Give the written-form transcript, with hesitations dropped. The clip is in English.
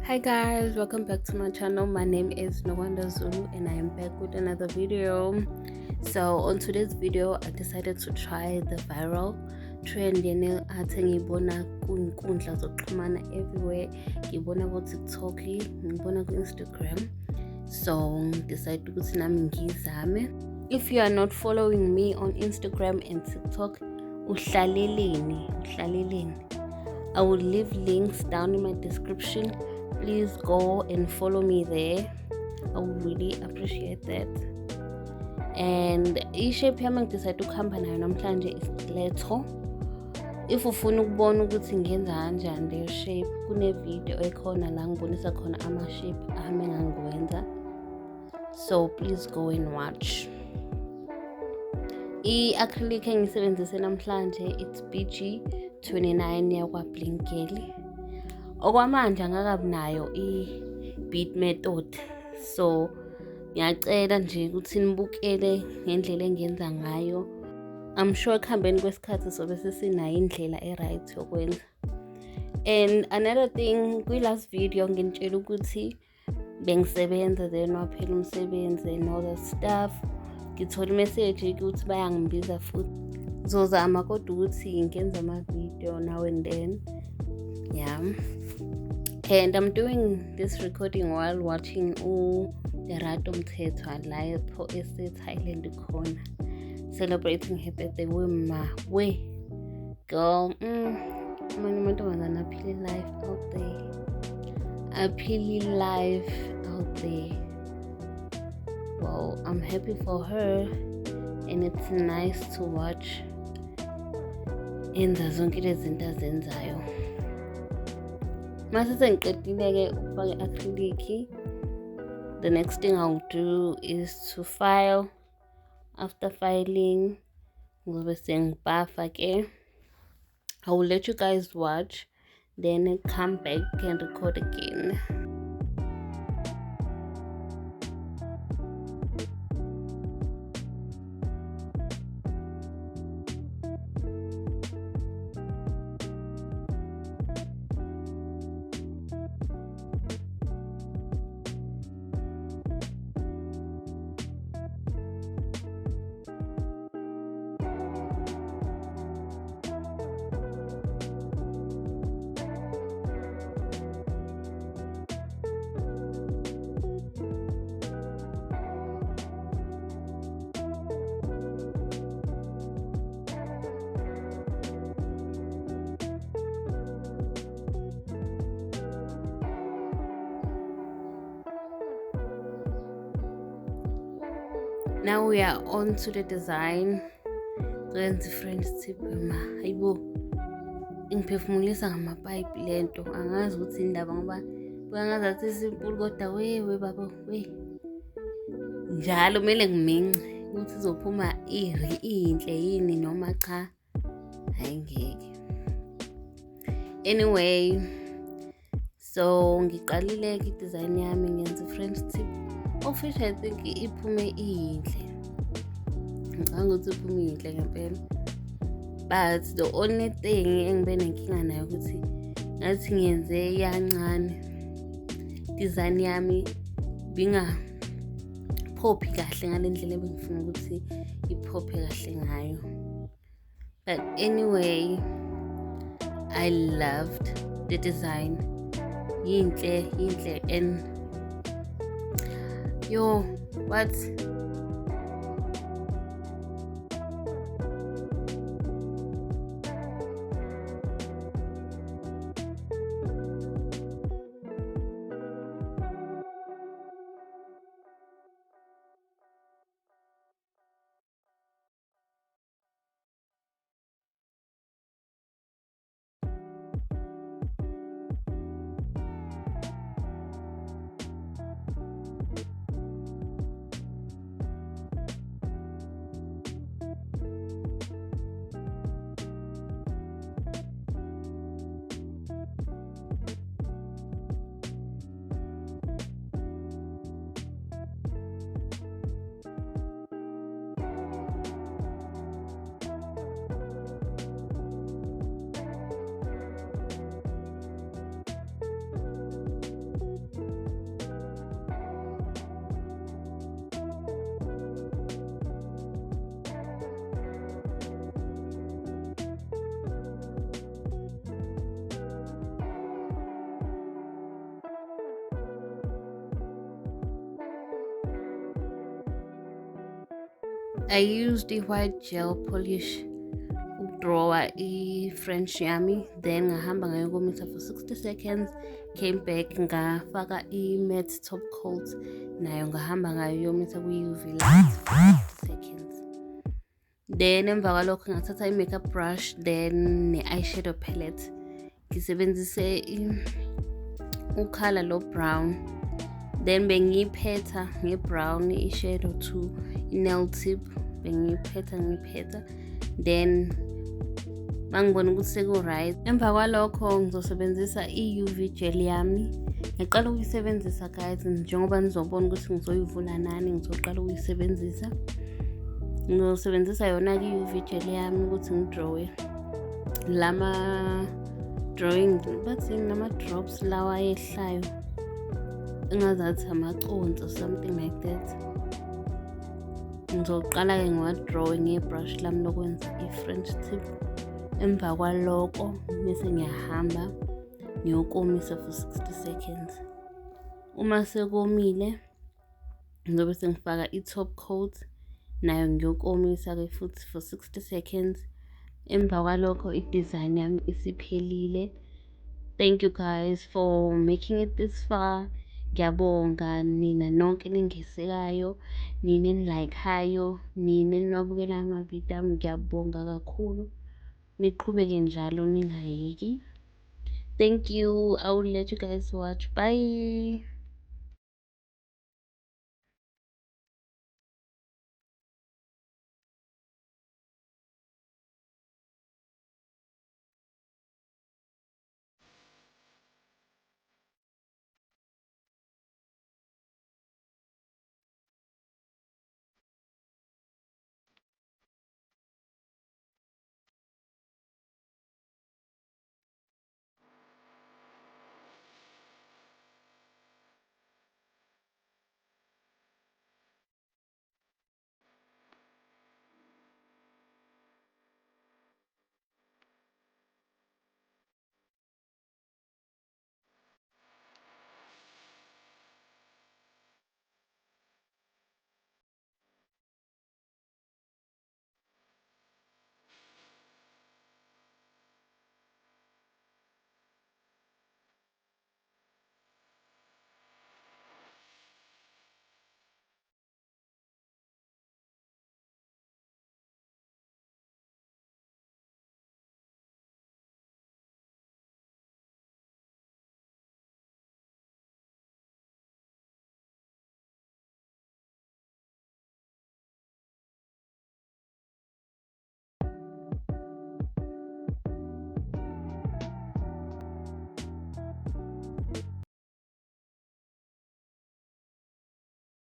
Hi guys, welcome back to my channel. My name is Nwanda Zulu and I am back with another video. So on today's video I decided to try the viral trend yene athi ngibona kuinkundla zokuxhumana everywhere. Ngibona ku TikTok, ngibona ku Instagram. So decide ukuthi nami ngizame. If you are not following me on Instagram and TikTok, uhlaleleni. I will leave links down in my description. Please go and follow me there. I would really appreciate that. And i-shape yami ngidecide ukuhamba nayo namhlanje isiletho. If ufuna ukubona ukuthi ngenza kanjani leyo shape, kune-video ekhona la ngibonisa khona ama-shape ami engangiwenza. So please go and watch. I-acrylic engisebenzise namhlanje it's BG29 yakwa Blinkeli. Okwamanje angakabi nayo i-bead method, so ngiyacela nje ukuthi nibukele ngendlela engenza ngayo. I'm sure ekuhambeni kwesikhathi sobe sesinayo indlela e-right yokwenza. And another thing, kwi-last video nginitshela ukuthi bengisebenza then waphela umsebenzi and all that stuff. Ngithola imessage ukuthi bayangibiza futhi. Ngizozama kodwa ukuthi ngenza ama-video now and then. Yeah. And I'm doing this recording while watching Lerato Mthethwa lapho ese-Thailand khona celebrating her birthday we girl manje amantombazana aphile life out there. Well, I'm happy for her and it's nice to watch enza zonke lezi zinto azenzayo. Mase sengiqedile-ke ukufaka i-acrylic, the next thing I'll do is to file. After filing, ngizobe sengibhafa ke. I will let you guys watch, then come back and record again. Now we are on to the design. Friends tip hayibo ingiphefumulisa ngamapipe lento angazi ukuthi indaba ngoba kuyangazathi simple kodwa we baba we njalo kumele ngimince ukuthi izophuma inhle yini noma cha ayingeke. Anyway, so ngiqalile i-design yami ngenza French tip of which I think iphume inhle. Ngicabanga ukuthi iphume inhle ngempela. But the only thing engibe nenkinga nayo ukuthi ngathi ngiyenze yancane. Design yami binga phophi kahle ngalendlela ebengifuna ukuthi iphophe kahle ngayo. But anyway, I loved the design. Yinhle and yo, what? I used white gel polish ukudrawa i-French yami, then ngahamba ngayokomisa for 60 seconds, came back ngafaka i-matte top coat, nayo ngahamba ngayomisa kwi-UV light for 60 seconds. Then emva kwalokho ngathatha i-makeup brush then ne-eyeshadow palette, ngisebenzise ukhala lo brown, then bengiyiphetha nge-brown i-shadow to i-nail tip, ngiphetha then mangibona ukuthi seku-right. Emva kwalokho ngizosebenzisa i-UV gel yami, ngiqala ukuyisebenzisa guys, njengoba nizobona ukuthi ngizoyivula nani, ngizoqala ukuyisebenzisa. Ngizosebenzisa yona-ke i-UV gel yami ukuthi ngidrawe lama-drawing, bathi nama-drops lawa ehlayo engazathi amaconsi or something like that. Ngizoqala-ke ngiwadrawe ngebrush lami lokwenza i-French tip. Emva kwaloko bese ngiyahamba ngiyokomisa for 60 seconds. Uma sekomile ngizobe sengifaka i-top coat, nayo ngiyokomisa-ke futhi for 60 seconds. Emva kwalokho i-design yami isiphelile. Thank you guys for making it this far. Ngiyabonga nina nonke ningesekayo, nina enilikehayo, nina enibukela amavidiyo ami, ngiyabonga kakhulu. Niqhubeke njalo ningayeki. Thank you. I will let you guys watch. Bye.